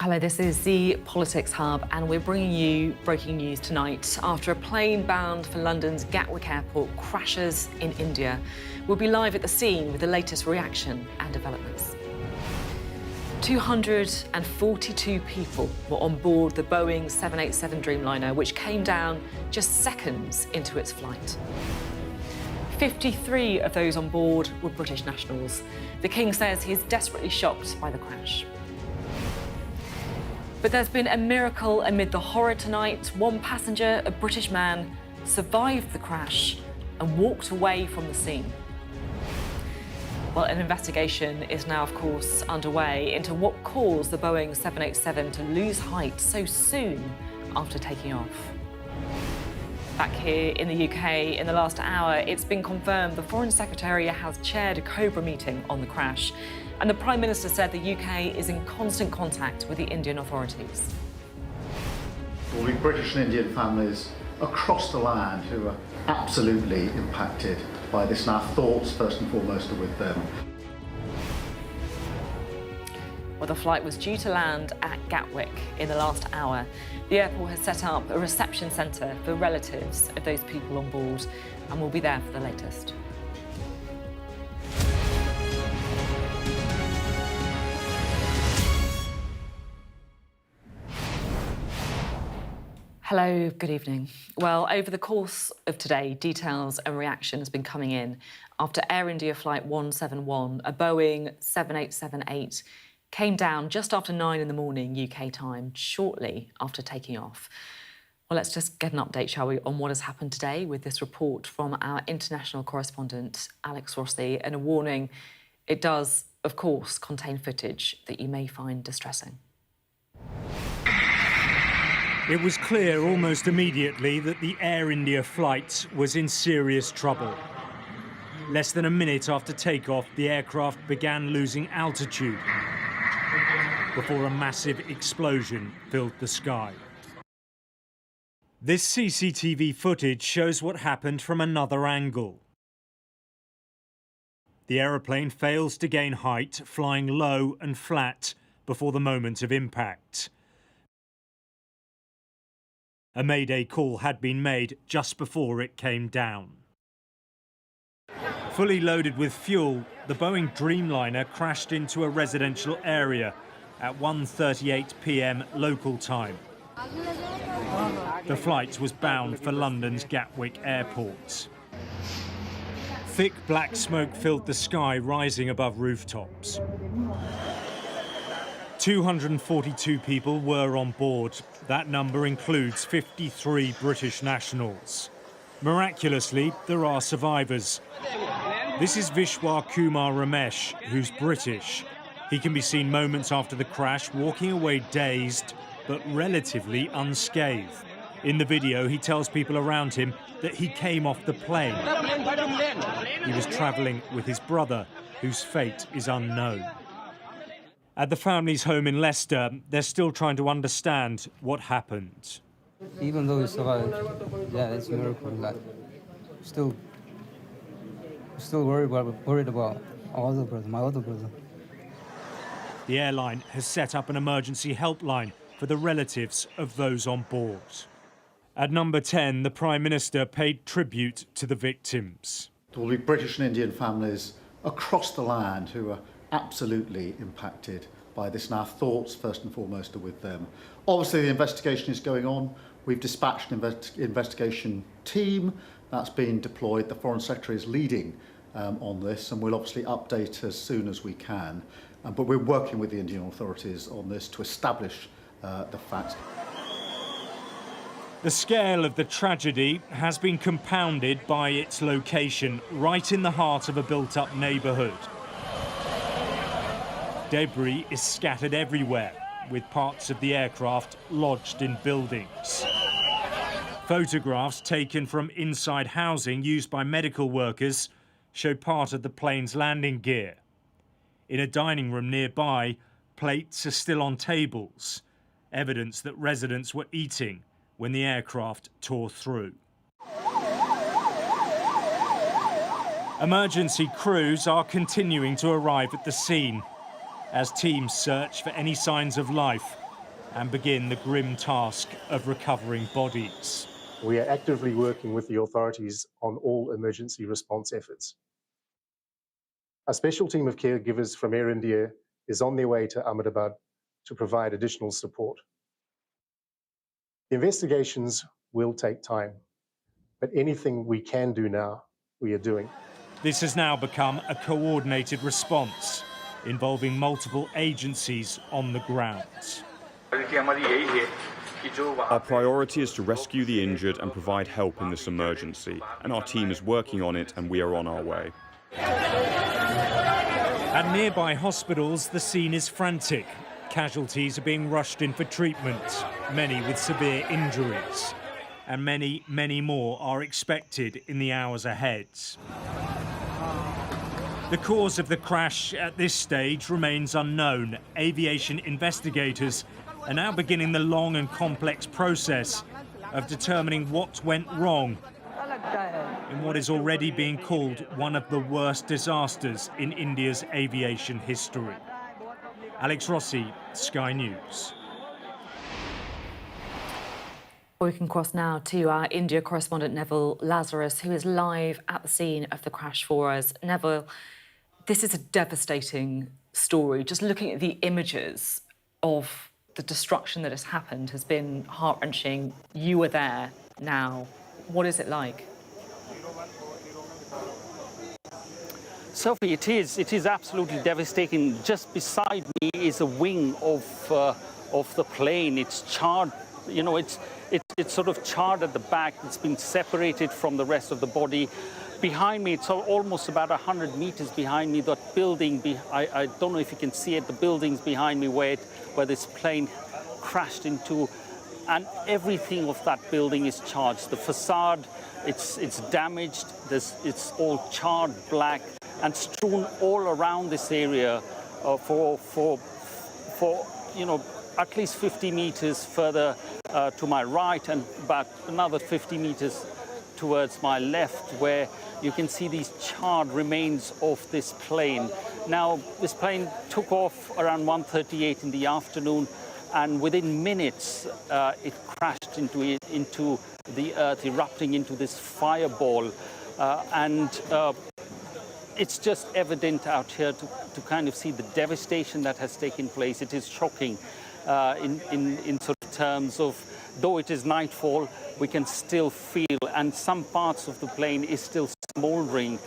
Hello, this is the Politics Hub, and we're bringing you breaking news tonight. After a plane bound for London's Gatwick airport crashes in India, we'll be live at the scene with the latest reaction and developments. 242 people were on board the Boeing 787 Dreamliner, which came down just seconds into its flight. 53 of those on board were British nationals. The King says he is desperately shocked by the crash. But there's been a miracle amid the horror tonight. One passenger, a British man, survived the crash and walked away from the scene. Well, an investigation is now, of course, underway into what caused the Boeing 787 to lose height so soon after taking off. Back here in the UK, in the last hour, it's been confirmed the Foreign Secretary has chaired a COBRA meeting on the crash. And the Prime Minister said the UK is in constant contact with the Indian authorities. There will be British and Indian families across the land who are absolutely impacted by this, and our thoughts, first and foremost, are with them. Well, the flight was due to land at Gatwick in the last hour. The airport has set up a reception centre for relatives of those people on board, and we'll be there for the latest. Hello, good evening. Well, over the course of today, details and reaction has been coming in after Air India Flight 171, a Boeing 787-8, came down just after 9 in the morning UK time, shortly after taking off. Well, let's just get an update, shall we, on what has happened today with this report from our international correspondent, Alex Rossi, and a warning, it does, of course, contain footage that you may find distressing. It was clear almost immediately that the Air India flight was in serious trouble. Less than a minute after takeoff, the aircraft began losing altitude before a massive explosion filled the sky. This CCTV footage shows what happened from another angle. The aeroplane fails to gain height, flying low and flat before the moment of impact. A mayday call had been made just before it came down. Fully loaded with fuel, the Boeing Dreamliner crashed into a residential area at 1:38 p.m. local time. The flight was bound for London's Gatwick airport. Thick black smoke filled the sky, rising above rooftops. 242 people were on board. That number includes 53 British nationals. Miraculously, there are survivors. This is Vishwa Kumar Ramesh, who's British. He can be seen moments after the crash, walking away dazed, but relatively unscathed. In the video, he tells people around him that he came off the plane. He was travelling with his brother, whose fate is unknown. At the family's home in Leicester, they're still trying to understand what happened. Even though we survived, yeah, it's a miracle. Like, still worried about my other brother. The airline has set up an emergency helpline for the relatives of those on board. At number 10, the Prime Minister paid tribute to the victims. There will be British and Indian families across the land who are absolutely impacted by this, and our thoughts, first and foremost, are with them. Obviously, the investigation is going on. We've dispatched an investigation team that's been deployed. The Foreign Secretary is leading on this, and we'll obviously update as soon as we can. But we're working with the Indian authorities on this to establish the facts. The scale of the tragedy has been compounded by its location, right in the heart of a built-up neighbourhood. Debris is scattered everywhere, with parts of the aircraft lodged in buildings. Photographs taken from inside housing used by medical workers show part of the plane's landing gear. In a dining room nearby, plates are still on tables, evidence that residents were eating when the aircraft tore through. Emergency crews are continuing to arrive at the scene as teams search for any signs of life and begin the grim task of recovering bodies. We are actively working with the authorities on all emergency response efforts. A special team of caregivers from Air India is on their way to Ahmedabad to provide additional support. The investigations will take time, but anything we can do now, we are doing. This has now become a coordinated response involving multiple agencies on the ground. Our priority is to rescue the injured and provide help in this emergency, and our team is working on it and we are on our way. At nearby hospitals, the scene is frantic. Casualties are being rushed in for treatment, many with severe injuries, and many, many more are expected in the hours ahead. The cause of the crash at this stage remains unknown. Aviation investigators are now beginning the long and complex process of determining what went wrong in what is already being called one of the worst disasters in India's aviation history. Alex Rossi, Sky News. We can cross now to our India correspondent Neville Lazarus, who is live at the scene of the crash for us. Neville, this is a devastating story. Just looking at the images of the destruction that has happened has been heart-wrenching. You were there now. What is it like? Sophie, it is absolutely devastating. Just beside me is a wing of the plane. It's charred, you know, it's sort of charred at the back. It's been separated from the rest of the body. Behind me, it's almost about 100 meters behind me, that building, I don't know if you can see it, the buildings behind me where this plane crashed into, and everything of that building is charred. The facade, it's damaged, it's all charred black and strewn all around this area for you know, at least 50 meters further to my right and about another 50 meters towards my left, where you can see these charred remains of this plane. Now, this plane took off around 1:38 in the afternoon, and within minutes, it crashed into the earth, erupting into this fireball. It's just evident out here to kind of see the devastation that has taken place. It is shocking in sort of terms of, though it is nightfall, we can still feel, and some parts of the plane is still smoldering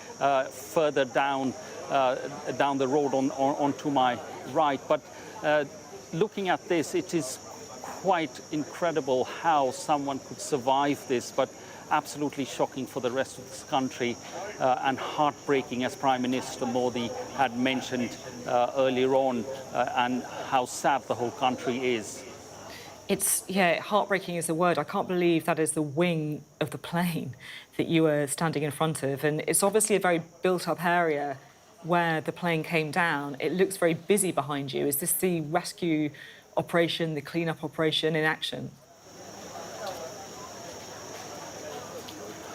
further down the road onto my right. But looking at this, it is quite incredible how someone could survive this, but absolutely shocking for the rest of this country and heartbreaking, as Prime Minister Modi had mentioned earlier on, and how sad the whole country is. It's, yeah, heartbreaking is the word. I can't believe that is the wing of the plane that you were standing in front of. And it's obviously a very built-up area where the plane came down. It looks very busy behind you. Is this the rescue operation, the clean-up operation in action?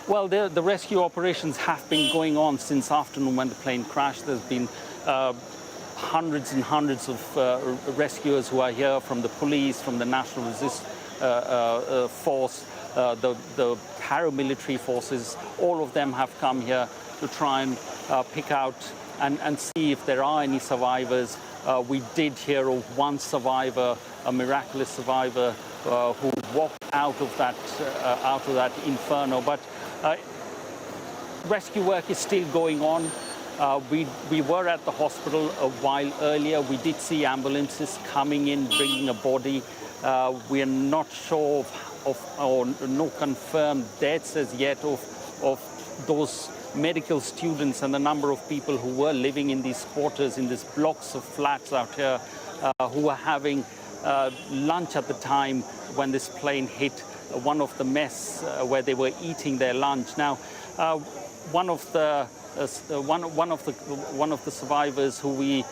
Well, the rescue operations have been going on since afternoon when the plane crashed. There's been hundreds and hundreds of rescuers who are here from the police, from the National Resistance Force, the paramilitary forces. All of them have come here to try and pick out and see if there are any survivors. We did hear of one survivor, a miraculous survivor, who walked out of that inferno. But rescue work is still going on. We were at the hospital a while earlier. We did see ambulances coming in, bringing a body. We are not sure or no confirmed deaths as yet of those medical students and the number of people who were living in these quarters, in these blocks of flats out here, who were having lunch at the time when this plane hit one of the mess where they were eating their lunch. Now, one of the survivors who we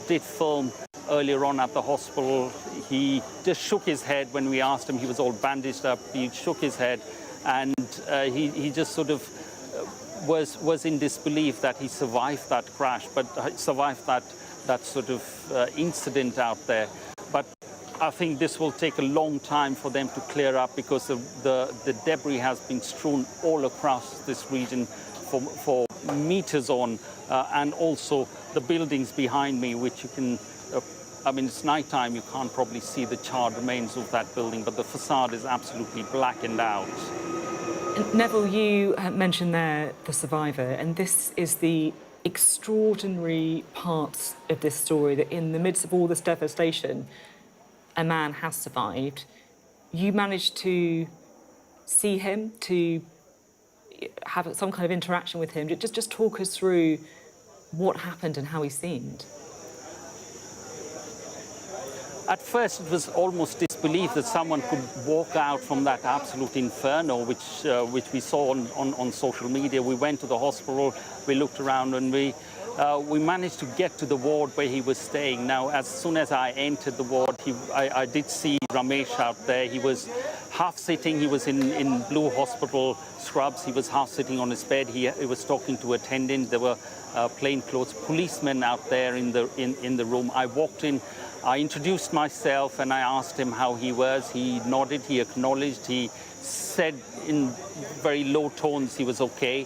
did film earlier on at the hospital, he just shook his head when we asked him. He was all bandaged up. He shook his head, and he just sort of was in disbelief that he survived that crash, but survived that sort of incident out there. But I think this will take a long time for them to clear up because the debris has been strewn all across this region for meters on, and also the buildings behind me, which you can, I mean, it's nighttime, you can't probably see the charred remains of that building, but the facade is absolutely blackened out. Neville, you mentioned there the survivor, and this is the extraordinary part of this story, that in the midst of all this devastation, a man has survived. You managed to see him, to have some kind of interaction with him. Just talk us through what happened and how he seemed. At first, it was almost disbelief that someone could walk out from that absolute inferno, which we saw on social media. We went to the hospital, we looked around, and we managed to get to the ward where he was staying. Now, as soon as I entered the ward, I did see Ramesh out there. He was half sitting. He was in blue hospital scrubs. He was half sitting on his bed. He was talking to attendant. There were plainclothes policemen out there in the room. I walked in. I introduced myself and I asked him how he was. He nodded, he acknowledged, he said in very low tones he was okay.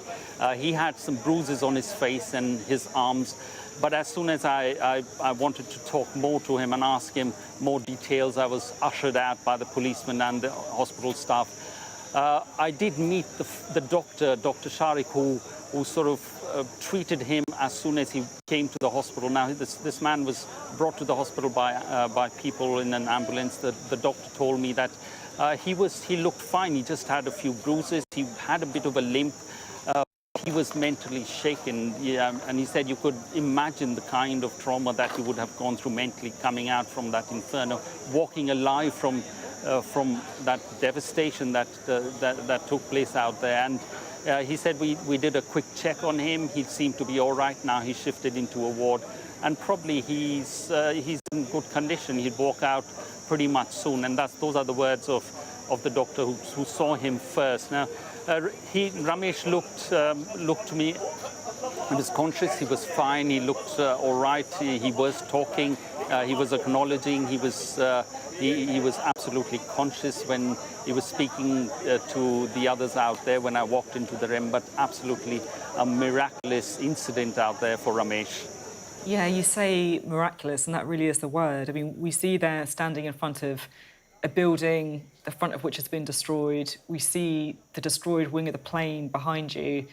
He had some bruises on his face and his arms, but as soon as I wanted to talk more to him and ask him more details, I was ushered out by the policeman and the hospital staff. I did meet the doctor, Dr. Sharik, who sort of treated him as soon as he came to the hospital. Now, this man was brought to the hospital by people in an ambulance. The doctor told me that he looked fine. He just had a few bruises. He had a bit of a limp. He was mentally shaken, yeah, and he said you could imagine the kind of trauma that he would have gone through mentally coming out from that inferno, walking alive from that devastation that took place out there. And he said we did a quick check on him. He seemed to be all right now. He shifted into a ward, and probably he's in good condition. He'd walk out pretty much soon, and those are the words of the doctor who saw him first. Now, Ramesh looked to me. He was conscious. He was fine. He looked all right. He was talking. He was acknowledging. He was absolutely conscious when he was speaking to the others out there when I walked into the room, but absolutely a miraculous incident out there for Ramesh. Yeah, you say miraculous, and that really is the word. I mean, we see there standing in front of a building, the front of which has been destroyed. We see the destroyed wing of the plane behind you.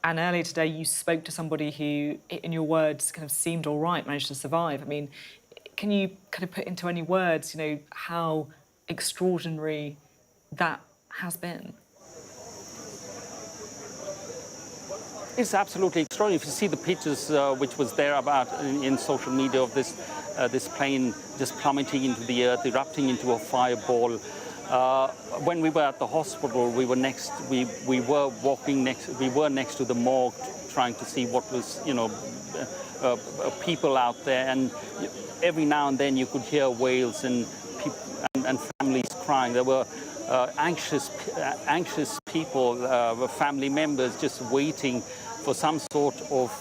And earlier today, you spoke to somebody who, in your words, kind of seemed all right, managed to survive. I mean, can you kind of put into any words, how extraordinary that has been? It's absolutely extraordinary. If you see the pictures which was there about in social media of this plane just plummeting into the earth, erupting into a fireball. When we were at the hospital, we were next to the morgue, trying to see what was, people out there, and every now and then you could hear wails and families crying. There were anxious people, family members just waiting for some sort of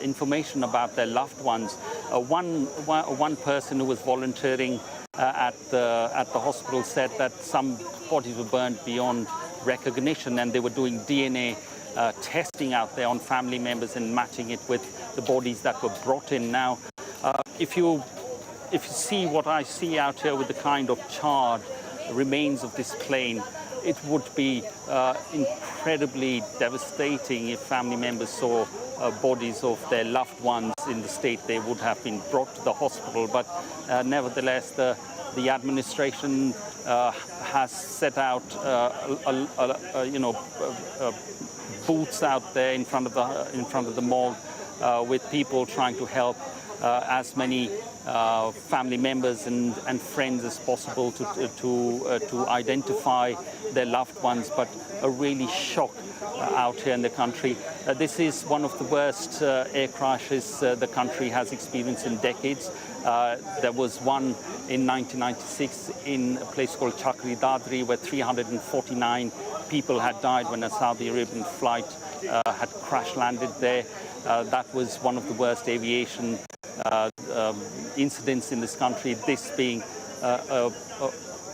information about their loved ones. One person who was volunteering at the hospital said that some bodies were burned beyond recognition, and they were doing DNA testing out there on family members and matching it with the bodies that were brought in. Now, if you see what I see out here with the kind of charred remains of this plane, it would be incredibly devastating if family members saw bodies of their loved ones in the state they would have been brought to the hospital. But nevertheless, the administration has set out booths out there in front of the morgue with people trying to help as many family members and friends as possible to identify their loved ones, but a really shock out here in the country. This is one of the worst air crashes the country has experienced in decades. There was one in 1996 in a place called Chakri Dadri, where 349 people had died when a Saudi Arabian flight had crash landed there. That was one of the worst aviation incidents in this country, this being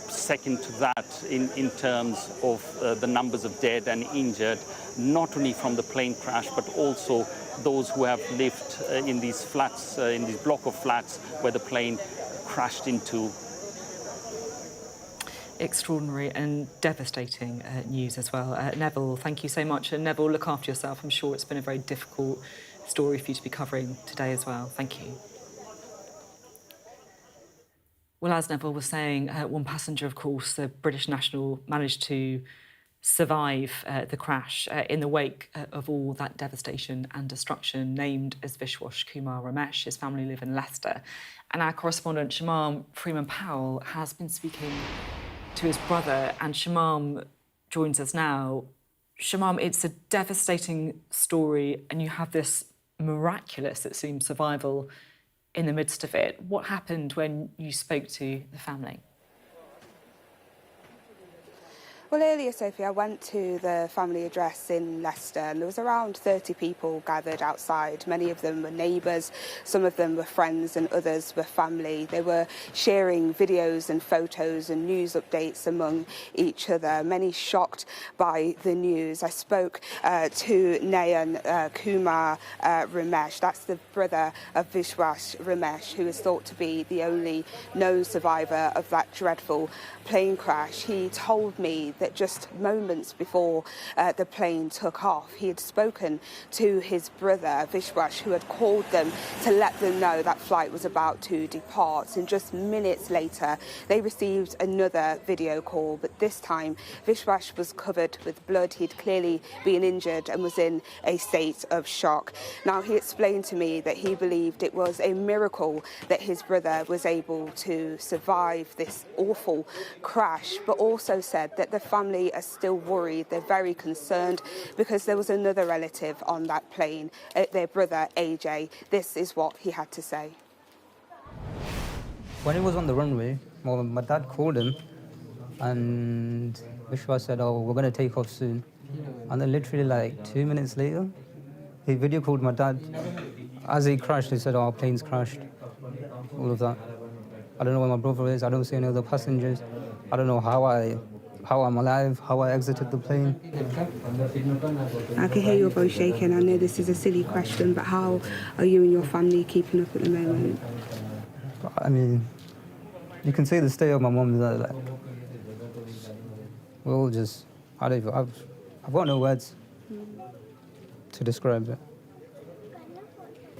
second to that in terms of the numbers of dead and injured, not only from the plane crash, but also those who have lived in these flats, in this block of flats where the plane crashed into. Extraordinary and devastating news as well. Neville, thank you so much. And Neville, look after yourself. I'm sure it's been a very difficult story for you to be covering today as well. Thank you. Well, as Neville was saying, one passenger, of course, the British national, managed to survive the crash in the wake of all that devastation and destruction, named as Vishwas Kumar Ramesh. His family live in Leicester. And our correspondent, Shamam Freeman-Powell, has been speaking to his brother, and Shamam joins us now. Shamam, it's a devastating story, and you have this miraculous, it seems, survival in the midst of it. What happened when you spoke to the family? Well, earlier, Sophie, I went to the family address in Leicester, and there was around 30 people gathered outside. Many of them were neighbours, some of them were friends, and others were family. They were sharing videos and photos and news updates among each other, many shocked by the news. I spoke to Nayan Kumar Ramesh. That's the brother of Vishwas Ramesh, who is thought to be the only known survivor of that dreadful plane crash. He told me that just moments before the plane took off, he had spoken to his brother, Vishwas, who had called them to let them know that flight was about to depart. And just minutes later, they received another video call, but this time Vishwas was covered with blood. He'd clearly been injured and was in a state of shock. Now, he explained to me that he believed it was a miracle that his brother was able to survive this awful crash, but also said that the family are still worried. They're very concerned because there was another relative on that plane, their brother AJ. This is what he had to say. When he was on the runway, well, my dad called him and Vishwas said, "Oh, we're going to take off soon." And then literally like 2 minutes later, he video called my dad. As he crashed, he said, "Oh, our plane's crashed." All of that. I don't know where my brother is. I don't see any other passengers. I don't know how I'm alive, how I exited the plane. I can hear your voice shaking. I know this is a silly question, but how are you and your family keeping up at the moment? I mean, you can see the state of my mum. Like, we're all just, I've got no words to describe it.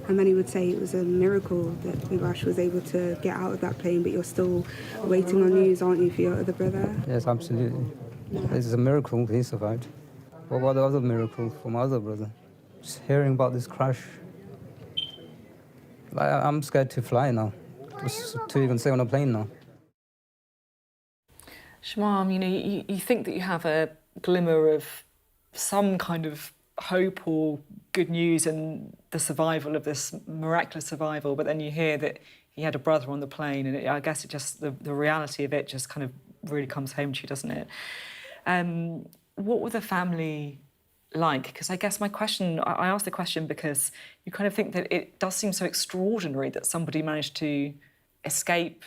And many would say it was a miracle that Vishwas was able to get out of that plane, but you're still waiting on news, aren't you, for your other brother? Yes, absolutely. This is a miracle he survived. What about the other miracle for my other brother? Just hearing about this crash. I'm scared to fly now, just to even stay on a plane now. Shamam, you know, you think that you have a glimmer of some kind of hope or good news and the survival of this miraculous survival, but then you hear that he had a brother on the plane, and I guess it just the reality of it just kind of really comes home to you, doesn't it? What were the family like? Because I guess I asked the question because you kind of think that it does seem so extraordinary that somebody managed to escape.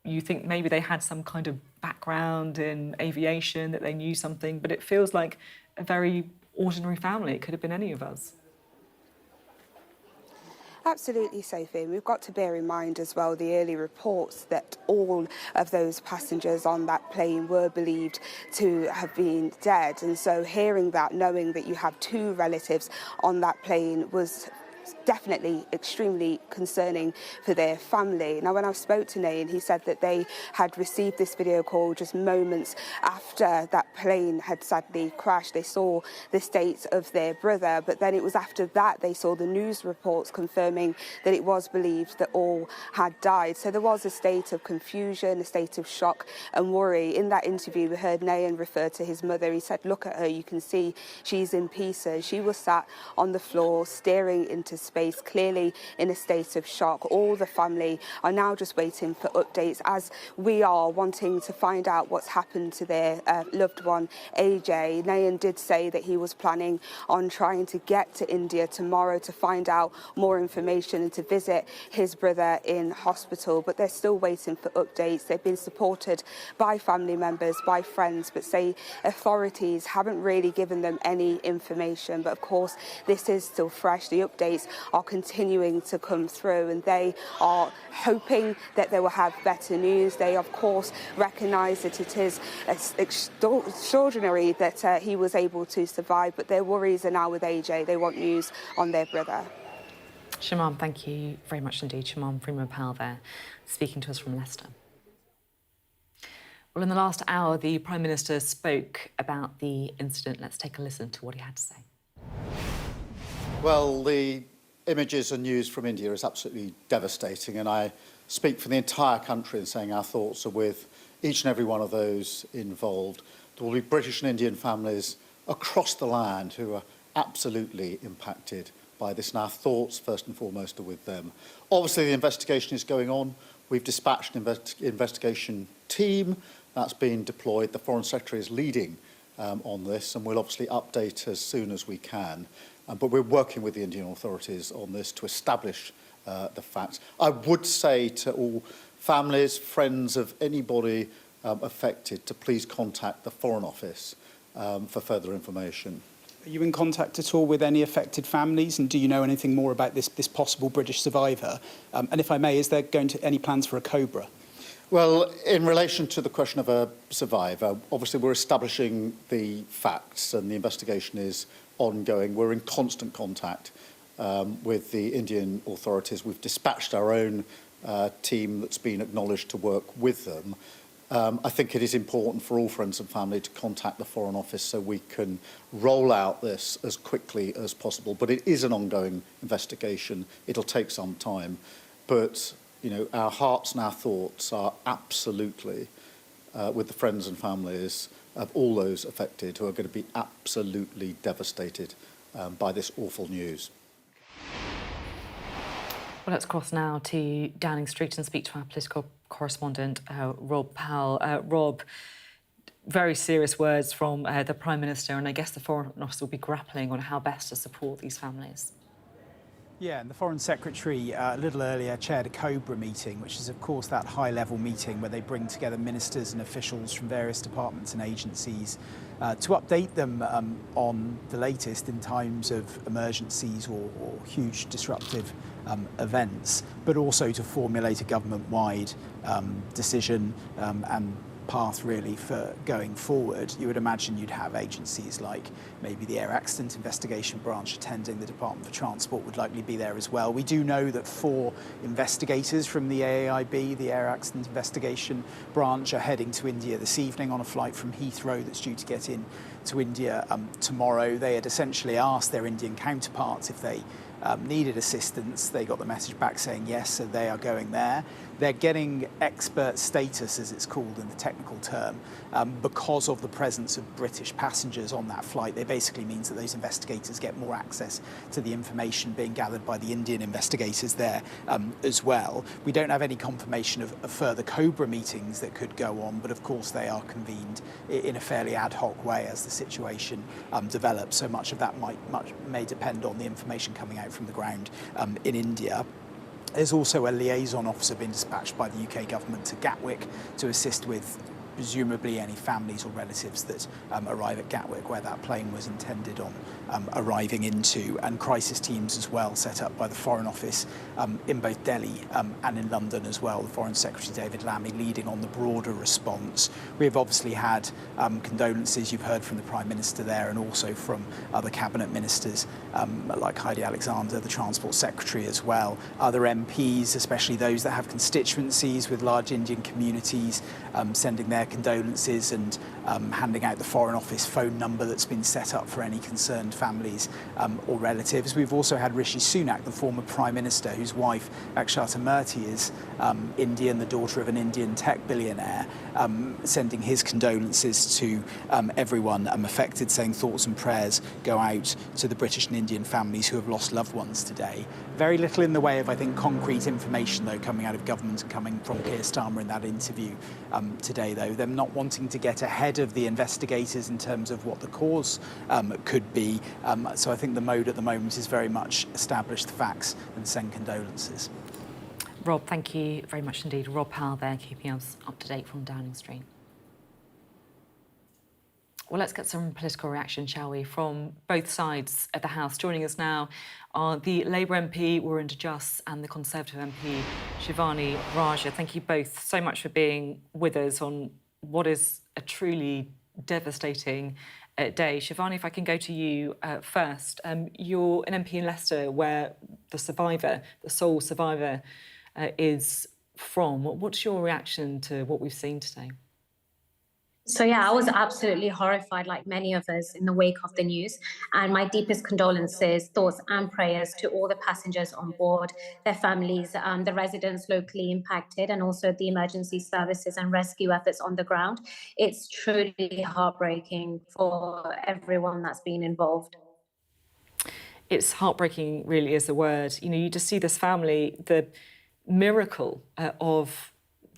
You think maybe they had some kind of background in aviation, that they knew something, but it feels like a very ordinary family. It could have been any of us. Absolutely, Sophie. We've got to bear in mind as well the early reports that all of those passengers on that plane were believed to have been dead. And so hearing that, knowing that you have two relatives on that plane was definitely extremely concerning for their family. Now, when I spoke to Nayan, he said that they had received this video call just moments after that plane had sadly crashed. They saw the state of their brother, but then it was after that they saw the news reports confirming that it was believed that all had died. So there was a state of confusion, a state of shock and worry. In that interview, we heard Nayan refer to his mother. He said, "Look at her, you can see she's in pieces." She was sat on the floor staring into into space, clearly in a state of shock. All the family are now just waiting for updates, as we are wanting to find out what's happened to their loved one, AJ. Nayan did say that he was planning on trying to get to India tomorrow to find out more information and to visit his brother in hospital, but they're still waiting for updates. They've been supported by family members, by friends, but say authorities haven't really given them any information. But of course, this is still fresh. The updates are continuing to come through, and they are hoping that they will have better news. They, of course, recognise that it is extraordinary that he was able to survive, but their worries are now with AJ. They want news on their brother. Shamam, thank you very much indeed. Shamam Freeman-Powell there, speaking to us from Leicester. Well, in the last hour, the Prime Minister spoke about the incident. Let's take a listen to what he had to say. Well, the images and news from India is absolutely devastating, and I speak for the entire country in saying our thoughts are with each and every one of those involved. There will be British and Indian families across the land who are absolutely impacted by this, and our thoughts, first and foremost, are with them. Obviously, the investigation is going on. We've dispatched an investigation team that's been deployed. The Foreign Secretary is leading on this, and we'll obviously update as soon as we can. But we're working with the Indian authorities on this to establish the facts. I would say to all families, friends of anybody affected to please contact the Foreign Office for further information. Are you in contact at all with any affected families, and do you know anything more about this possible British survivor? And if I may, is there going to any plans for a Cobra? Well, in relation to the question of a survivor, obviously we're establishing the facts and the investigation is ongoing. We're in constant contact with the Indian authorities. We've dispatched our own team that's been acknowledged to work with them. I think it is important for all friends and family to contact the Foreign Office so we can roll out this as quickly as possible. But it is an ongoing investigation. It'll take some time. But, you know, our hearts and our thoughts are absolutely with the friends and families of all those affected who are going to be absolutely devastated by this awful news. Well, let's cross now to Downing Street and speak to our political correspondent, Rob Powell. Rob, very serious words from the Prime Minister, and I guess the Foreign Office will be grappling on how best to support these families. Yeah, and the Foreign Secretary a little earlier chaired a Cobra meeting, which is, of course, that high-level meeting where they bring together ministers and officials from various departments and agencies to update them on the latest in times of emergencies or huge disruptive events, but also to formulate a government-wide decision and path really for going forward. You would imagine you'd have agencies like maybe the Air Accident Investigation Branch attending, the Department for Transport would likely be there as well. We do know that 4 investigators from the AAIB, the Air Accident Investigation Branch, are heading to India this evening on a flight from Heathrow that's due to get in to India tomorrow. They had essentially asked their Indian counterparts if they needed assistance. They got the message back saying yes, so they are going there. They're getting expert status, as it's called in the technical term, because of the presence of British passengers on that flight. They basically means that those investigators get more access to the information being gathered by the Indian investigators there as well. We don't have any confirmation of further Cobra meetings that could go on, but of course they are convened in a fairly ad hoc way as the situation develops. So much of that may depend on the information coming out from the ground in India. There's also a liaison officer being dispatched by the UK government to Gatwick to assist with presumably any families or relatives that arrive at Gatwick, where that plane was intended on arriving into, and crisis teams as well set up by the Foreign Office in both Delhi and in London as well. The Foreign Secretary David Lammy leading on the broader response. We have obviously had condolences. You've heard from the Prime Minister there, and also from other cabinet ministers like Heidi Alexander, the Transport Secretary as well. Other MPs, especially those that have constituencies with large Indian communities, sending their their condolences and handing out the Foreign Office phone number that's been set up for any concerned families or relatives. We've also had Rishi Sunak, the former Prime Minister, whose wife, Akshata Murthy, is Indian, the daughter of an Indian tech billionaire, sending his condolences to everyone affected, saying thoughts and prayers go out to the British and Indian families who have lost loved ones today. Very little in the way of, I think, concrete information, though, coming out of government and coming from Keir Starmer in that interview today, though. Them not wanting to get ahead of the investigators in terms of what the cause could be. So I think the mode at the moment is very much establish the facts and send condolences. Rob, thank you very much indeed. Rob Powell there, keeping us up to date from Downing Street. Well, let's get some political reaction, shall we, from both sides of the House. Joining us now are the Labour MP, Warinder Juss, and the Conservative MP, Shivani Raja. Thank you both so much for being with us on what is a truly devastating day. Shivani, if I can go to you first. You're an MP in Leicester where the survivor, the sole survivor, is from. What's your reaction to what we've seen today? So, yeah, I was absolutely horrified, like many of us, in the wake of the news. And my deepest condolences, thoughts and prayers to all the passengers on board, their families, the residents locally impacted, and also the emergency services and rescue efforts on the ground. It's truly heartbreaking for everyone that's been involved. It's heartbreaking, really, is the word. You know, you just see this family, the miracle of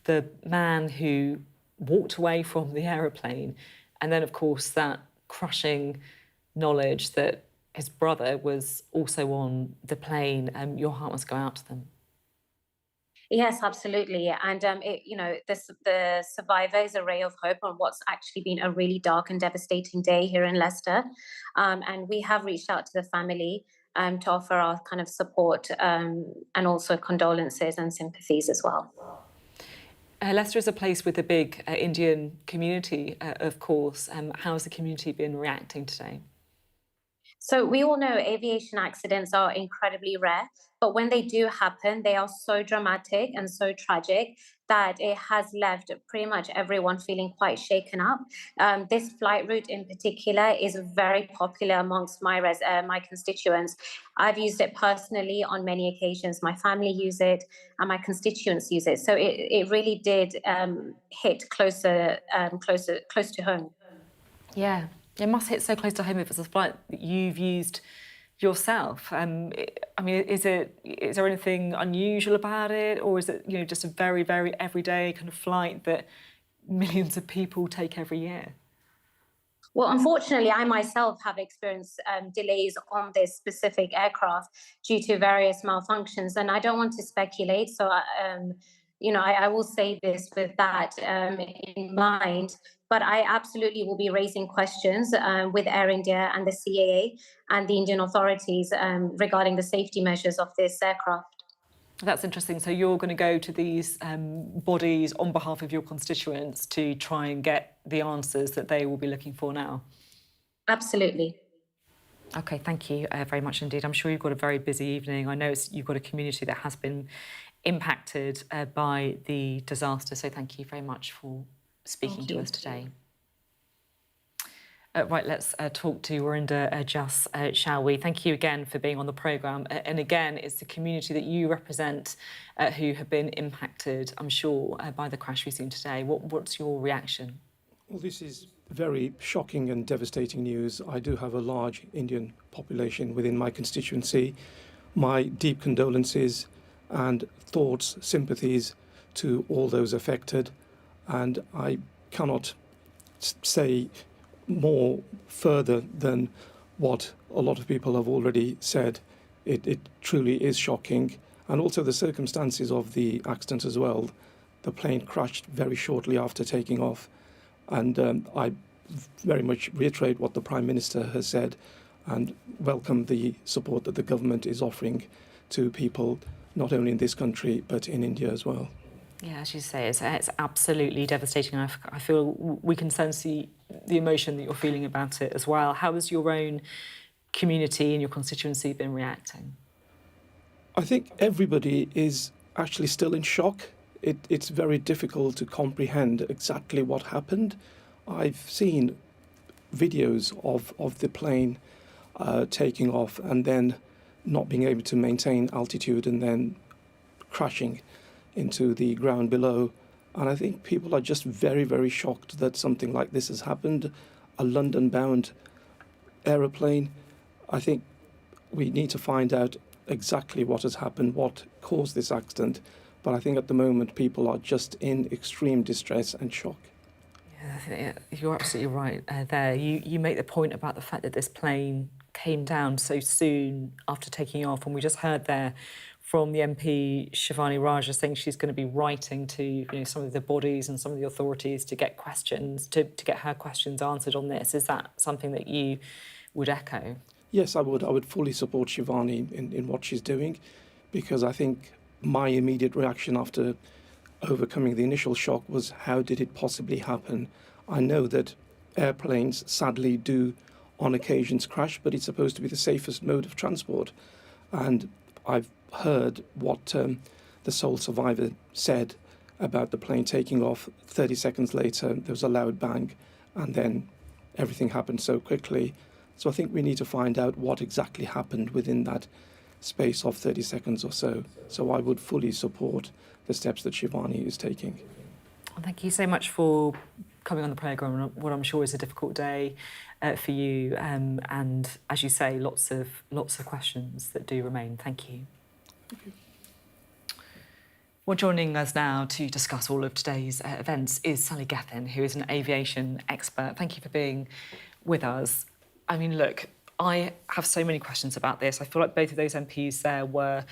the man who walked away from the aeroplane, and then, of course, that crushing knowledge that his brother was also on the plane. Your heart must go out to them. Yes, absolutely. And, the survivor is a ray of hope on what's actually been a really dark and devastating day here in Leicester. And we have reached out to the family to offer our kind of support and also condolences and sympathies as well. Leicester is a place with a big Indian community, of course. How has the community been reacting today? So we all know aviation accidents are incredibly rare, but when they do happen, they are so dramatic and so tragic that it has left pretty much everyone feeling quite shaken up. This flight route in particular is very popular amongst my constituents. I've used it personally on many occasions. My family use it and my constituents use it. So it really did hit close to home. Yeah. It must hit so close to home if it's a flight that you've used yourself. I mean, is there anything unusual about it, or is it, you know, just a very, very everyday kind of flight that millions of people take every year? Well, unfortunately, I myself have experienced delays on this specific aircraft due to various malfunctions, and I don't want to speculate. So, I will say this with that in mind. But I absolutely will be raising questions with Air India and the CAA and the Indian authorities regarding the safety measures of this aircraft. That's interesting. So you're going to go to these bodies on behalf of your constituents to try and get the answers that they will be looking for now? Absolutely. OK, thank you very much indeed. I'm sure you've got a very busy evening. I know you've got a community that has been impacted by the disaster, so thank you very much for speaking to us today. Right, let's talk to Warinder Juss, shall we? Thank you again for being on the programme. And again, it's the community that you represent who have been impacted, I'm sure, by the crash we've seen today. What's your reaction? Well, this is very shocking and devastating news. I do have a large Indian population within my constituency. My deep condolences and thoughts, sympathies to all those affected. And I cannot say more further than what a lot of people have already said. It truly is shocking. And also the circumstances of the accident as well. The plane crashed very shortly after taking off. And I very much reiterate what the Prime Minister has said and welcome the support that the government is offering to people, not only in this country, but in India as well. Yeah, as you say, it's absolutely devastating. I feel we can sense the emotion that you're feeling about it as well. How has your own community and your constituency been reacting? I think everybody is actually still in shock. it's very difficult to comprehend exactly what happened. I've seen videos of the plane taking off and then not being able to maintain altitude and then crashing into the ground below. And I think people are just very, very shocked that something like this has happened. A London-bound aeroplane. I think we need to find out exactly what has happened, what caused this accident. But I think at the moment people are just in extreme distress and shock. Yeah, you're absolutely right there. You make the point about the fact that this plane came down so soon after taking off, and we just heard there from the MP Shivani Raja saying she's going to be writing to some of the bodies and some of the authorities to get questions, to get her questions answered on this. Is that something that you would echo? Yes, I would. I would fully support Shivani in what she's doing, because I think my immediate reaction after overcoming the initial shock was, how did it possibly happen? I know that airplanes sadly do on occasions crash, but it's supposed to be the safest mode of transport. And I've heard what the sole survivor said about the plane taking off. 30 seconds later, there was a loud bang, and then everything happened so quickly. So I think we need to find out what exactly happened within that space of 30 seconds or so. So I would fully support the steps that Shivani is taking. Thank you so much for coming on the programme on what I'm sure is a difficult day for you. And as you say, lots of questions that do remain. Thank you. Thank you. Well, joining us now to discuss all of today's events is Sally Gethin, who is an aviation expert. Thank you for being with us. I mean, look, I have so many questions about this. I feel like both of those MPs there were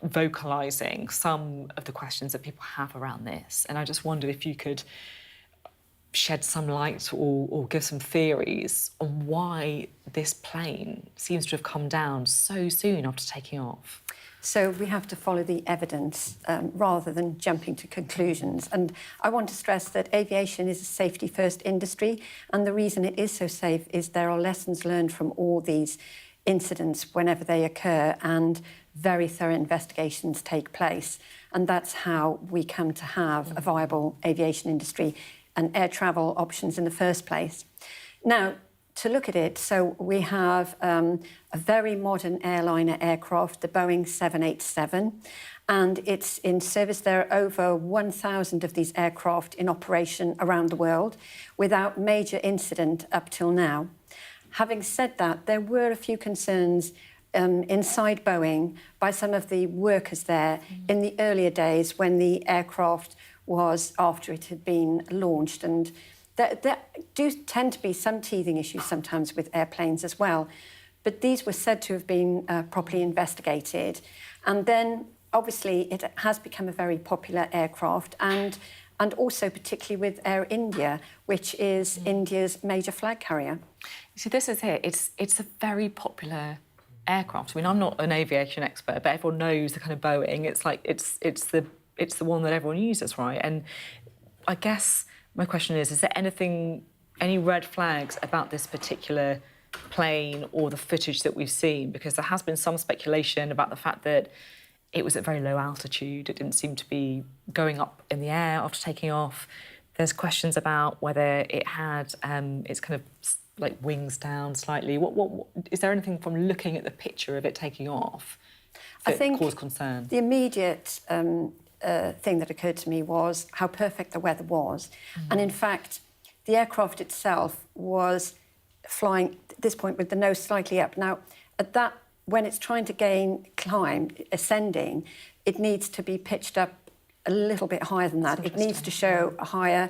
vocalising some of the questions that people have around this. And I just wondered if you could shed some light or give some theories on why this plane seems to have come down so soon after taking off. So we have to follow the evidence rather than jumping to conclusions. And I want to stress that aviation is a safety-first industry, and the reason it is so safe is there are lessons learned from all these incidents whenever they occur, and very thorough investigations take place. And that's how we come to have a viable aviation industry and air travel options in the first place. Now, to look at it, so we have a very modern airliner aircraft, the Boeing 787, and it's in service. There are over 1,000 of these aircraft in operation around the world without major incident up till now. Having said that, there were a few concerns inside Boeing by some of the workers there in the earlier days when the aircraft was after it had been launched, and there do tend to be some teething issues sometimes with airplanes as well, but these were said to have been properly investigated. And then, obviously, it has become a very popular aircraft, and also particularly with Air India, which is India's major flag carrier. See, this is it. It's a very popular aircraft. I mean, I'm not an aviation expert, but everyone knows the kind of Boeing. It's like it's the one that everyone uses, right? And I guess my question is there any red flags about this particular plane or the footage that we've seen? Because there has been some speculation about the fact that it was at very low altitude. It didn't seem to be going up in the air after taking off. There's questions about whether it had its kind of like wings down slightly. What is there anything from looking at the picture of it taking off that caused concern? The immediate thing that occurred to me was how perfect the weather was. And in fact, the aircraft itself was flying at this point with the nose slightly up. Now, when it's trying to climb, ascending, it needs to be pitched up a little bit higher than that. It needs to show a higher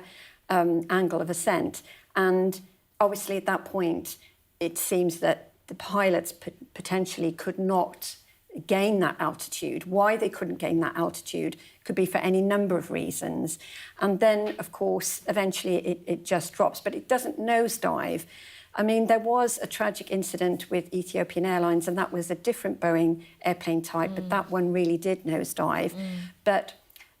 angle of ascent. And obviously, at that point, it seems that the pilots potentially could not gain that altitude. Why they couldn't gain that altitude could be for any number of reasons. And then, of course, eventually it just drops, but it doesn't nosedive. I mean, there was a tragic incident with Ethiopian Airlines, and that was a different Boeing airplane type, but that one really did nosedive. But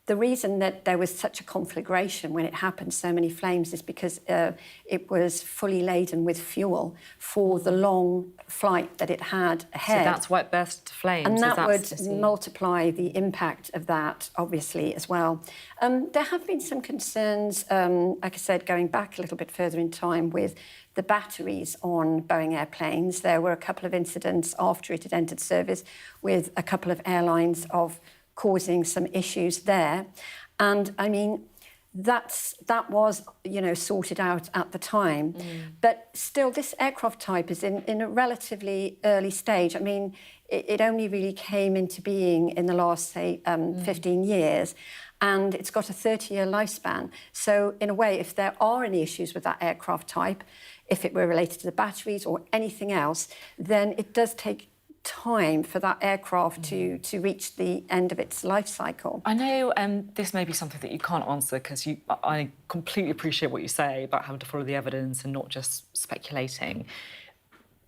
the reason that there was such a conflagration when it happened, so many flames, is because it was fully laden with fuel for the long flight that it had ahead. So that's why it burst into flames. And that would multiply the impact of that, obviously, as well. There have been some concerns, like I said, going back a little bit further in time with the batteries on Boeing airplanes. There were a couple of incidents after it had entered service with a couple of airlines of causing some issues there. And I mean, that was, sorted out at the time. But still, this aircraft type is in a relatively early stage. I mean, it only really came into being in the last, say, 15 years. And it's got a 30-year lifespan. So in a way, if there are any issues with that aircraft type, if it were related to the batteries or anything else, then it does take time for that aircraft to reach the end of its life cycle. I know this may be something that you can't answer because I completely appreciate what you say about having to follow the evidence and not just speculating.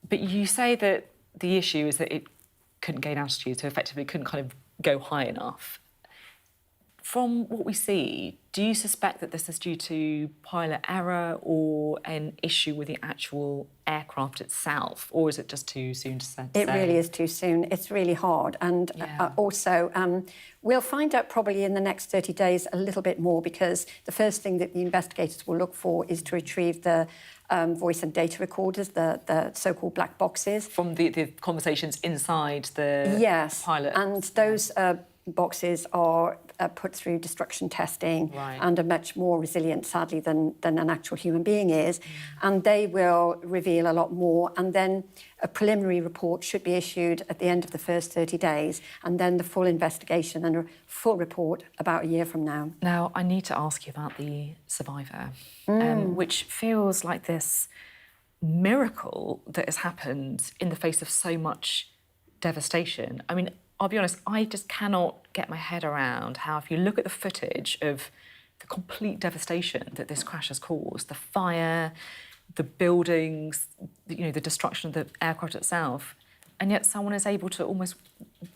But you say that the issue is that it couldn't gain altitude, so effectively couldn't kind of go high enough. From what we see, do you suspect that this is due to pilot error or an issue with the actual aircraft itself, or is it just too soon to say? It really is too soon. It's really hard. And also, we'll find out probably in the next 30 days a little bit more, because the first thing that the investigators will look for is to retrieve the voice and data recorders, the so-called black boxes. From the conversations inside the pilot? Yes, and those boxes are put through destruction testing and are much more resilient, sadly, than an actual human being is. And they will reveal a lot more. And then a preliminary report should be issued at the end of the first 30 days, and then the full investigation and a full report about a year from now. Now, I need to ask you about the survivor, which feels like this miracle that has happened in the face of so much devastation. I mean, I'll be honest, I just cannot get my head around how, if you look at the footage of the complete devastation that this crash has caused, the fire, the buildings, the destruction of the aircraft itself, and yet someone is able to almost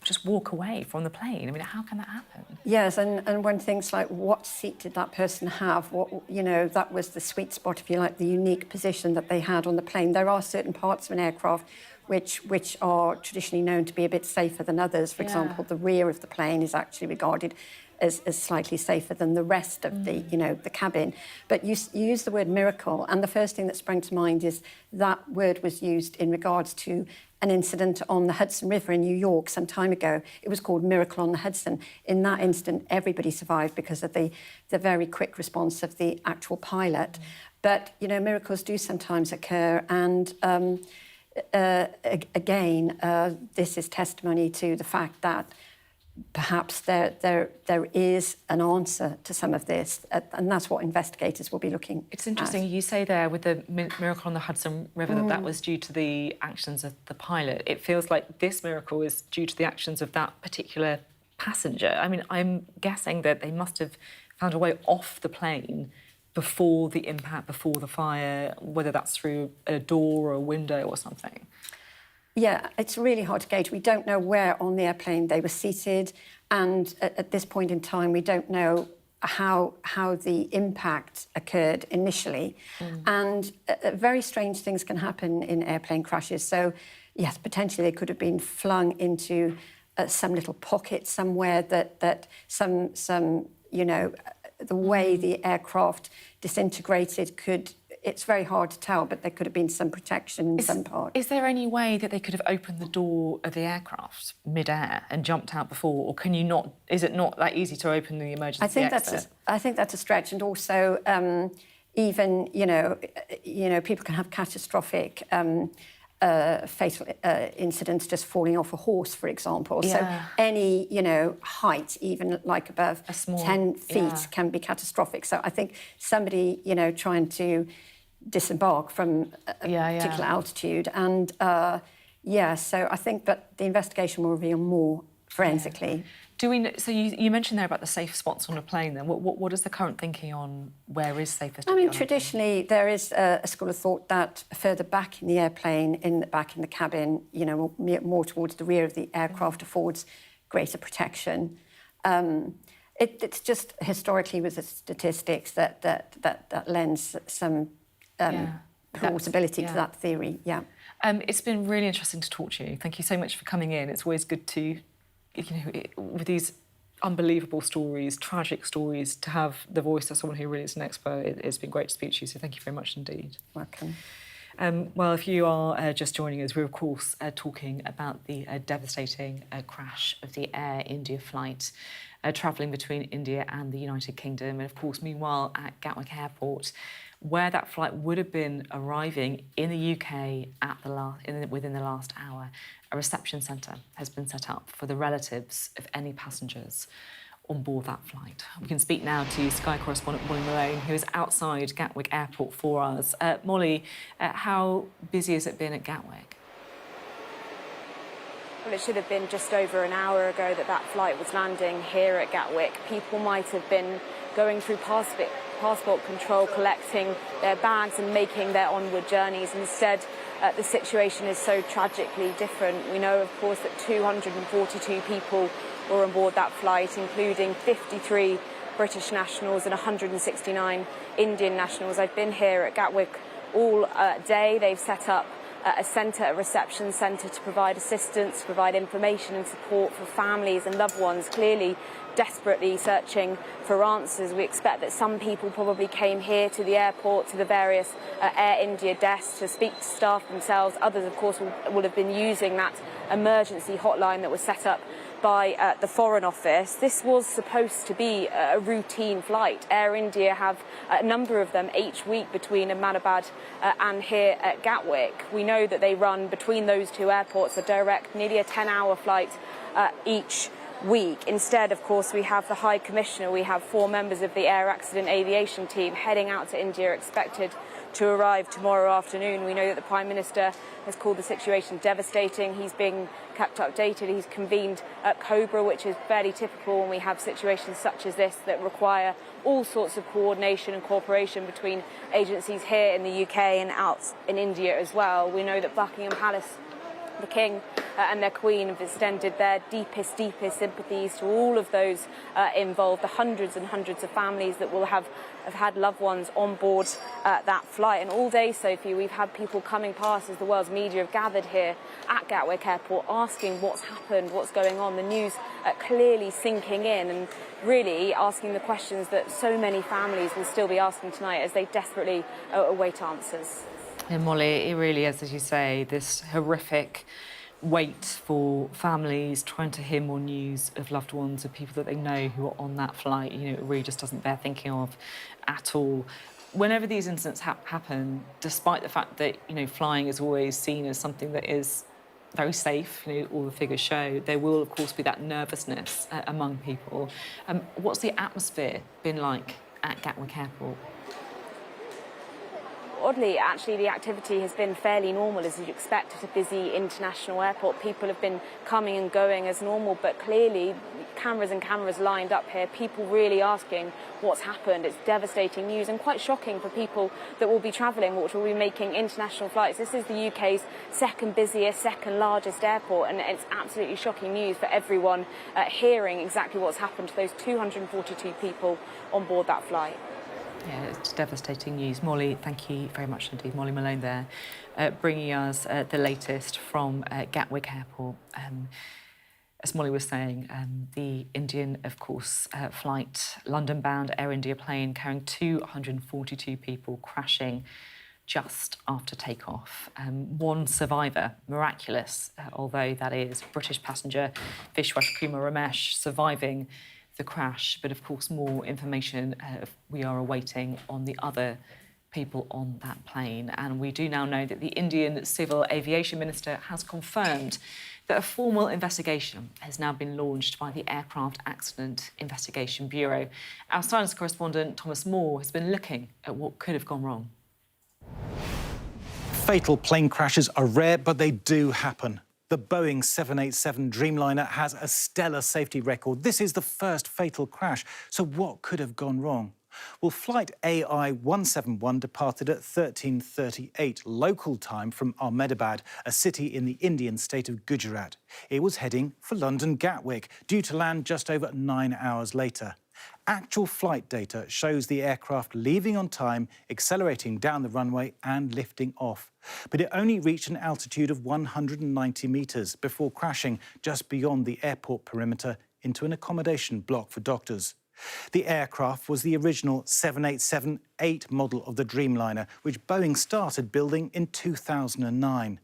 just walk away from the plane. I mean, how can that happen? Yes, and when things like what seat did that person have, that was the sweet spot, if you like, the unique position that they had on the plane. There are certain parts of an aircraft which are traditionally known to be a bit safer than others. For example, the rear of the plane is actually regarded as slightly safer than the rest of the cabin. But you use the word miracle, and the first thing that sprang to mind is that word was used in regards to an incident on the Hudson River in New York some time ago. It was called Miracle on the Hudson. In that incident, everybody survived because of the very quick response of the actual pilot. But, miracles do sometimes occur, and again, this is testimony to the fact that perhaps there is an answer to some of this, and that's what investigators will be looking at. It's interesting, you say there with the miracle on the Hudson River that was due to the actions of the pilot. It feels like this miracle is due to the actions of that particular passenger. I mean, I'm guessing that they must have found a way off the plane before the impact, before the fire, whether that's through a door or a window or something. Yeah, it's really hard to gauge. We don't know where on the airplane they were seated, and at this point in time, we don't know how the impact occurred initially. And very strange things can happen in airplane crashes. So, yes, potentially they could have been flung into some little pocket somewhere that some the way the aircraft disintegrated it's very hard to tell, but there could have been some protection in some part. Is there any way that they could have opened the door of the aircraft mid-air and jumped out before, or can you not? Is it not that easy to open the emergency exit? I think that's a stretch, and also even people can have catastrophic fatal incidents just falling off a horse, for example. So any, height, even like above 10 feet can be catastrophic. So I think somebody, trying to disembark from a particular altitude. And, so I think that the investigation will reveal more forensically. Do we know, so you mentioned there about the safe spots on a plane then. What is the current thinking on where is safest to be on a plane? Traditionally there is a school of thought that further back in the airplane, back in the cabin, more towards the rear of the aircraft affords greater protection. It's just historically with the statistics that lends some plausibility to that theory. Yeah. It's been really interesting to talk to you. Thank you so much for coming in. It's always good to, with these unbelievable stories, tragic stories, to have the voice of someone who really is an expert. It's been great to speak to you, so thank you very much indeed. Welcome. Well, if you are just joining us, we're of course talking about the devastating crash of the Air India flight travelling between India and the United Kingdom. And of course, meanwhile, at Gatwick Airport, where that flight would have been arriving in the UK within the last hour, a reception centre has been set up for the relatives of any passengers on board that flight. We can speak now to Sky correspondent Molly Malone, who is outside Gatwick Airport for us. Molly, how busy has it been at Gatwick? Well, it should have been just over an hour ago that flight was landing here at Gatwick. People might have been going through passport control, collecting their bags and making their onward journeys. Instead, the situation is so tragically different. We know, of course, that 242 people were on board that flight, including 53 British nationals and 169 Indian nationals. I've been here at Gatwick all day. They've set up a reception centre to provide assistance, provide information and support for families and loved ones, clearly desperately searching for answers. We expect that some people probably came here to the airport, to the various Air India desks to speak to staff themselves. Others, of course, will have been using that emergency hotline that was set up by the Foreign Office. This was supposed to be a routine flight. Air India have a number of them each week between Ahmedabad and here at Gatwick. We know that they run between those two airports a direct, nearly a 10-hour flight each week. Instead, of course, we have the High Commissioner, we have 4 members of the Air Accident Aviation team heading out to India, expected to arrive tomorrow afternoon. We know that the Prime Minister has called the situation devastating. He's being kept updated. He's convened at COBRA, which is fairly typical when we have situations such as this that require all sorts of coordination and cooperation between agencies here in the UK and out in India as well. We know that Buckingham Palace, the King and their Queen, have extended their deepest sympathies to all of those involved, the hundreds and hundreds of families that will have had loved ones on board that flight. And all day, Sophie, we've had people coming past as the world's media have gathered here at Gatwick Airport asking what's happened, what's going on, the news clearly sinking in, and really asking the questions that so many families will still be asking tonight as they desperately await answers. And Molly, it really is, as you say, this horrific wait for families trying to hear more news of loved ones, of people that they know who are on that flight. It really just doesn't bear thinking of at all. Whenever these incidents happen, despite the fact that, flying is always seen as something that is very safe, all the figures show, there will, of course, be that nervousness among people. What's the atmosphere been like at Gatwick Airport? Oddly, actually, the activity has been fairly normal, as you'd expect at a busy international airport. People have been coming and going as normal, but clearly cameras and cameras lined up here, people really asking what's happened. It's devastating news and quite shocking for people that will be travelling, which will be making international flights. This is the UK's second busiest, second largest airport, and it's absolutely shocking news for everyone hearing exactly what's happened to those 242 people on board that flight. Yeah, it's devastating news. Molly, thank you very much indeed. Molly Malone there, bringing us the latest from Gatwick Airport. As Molly was saying, the Indian, of course, flight, London-bound Air India plane carrying 242 people crashing just after takeoff. One survivor, Miraculous, although that is British passenger Vishwash Kumar Ramesh, surviving the crash, but of course more information we are awaiting on the other people on that plane. And we do now know that the Indian Civil Aviation Minister has confirmed that a formal investigation has now been launched by the Aircraft Accident Investigation Bureau. Our science correspondent Thomas Moore has been looking at what could have gone wrong. Fatal plane crashes are rare, but they do happen. The Boeing 787 Dreamliner has a stellar safety record. This is the first fatal crash. So what could have gone wrong? Well, flight AI 171 departed at 13:38 local time from Ahmedabad, a city in the Indian state of Gujarat. It was heading for London Gatwick, due to land just over 9 hours later. Actual flight data shows the aircraft leaving on time, accelerating down the runway and lifting off. But it only reached an altitude of 190 metres before crashing just beyond the airport perimeter into an accommodation block for doctors. The aircraft was the original 787-8 model of the Dreamliner, which Boeing started building in 2009.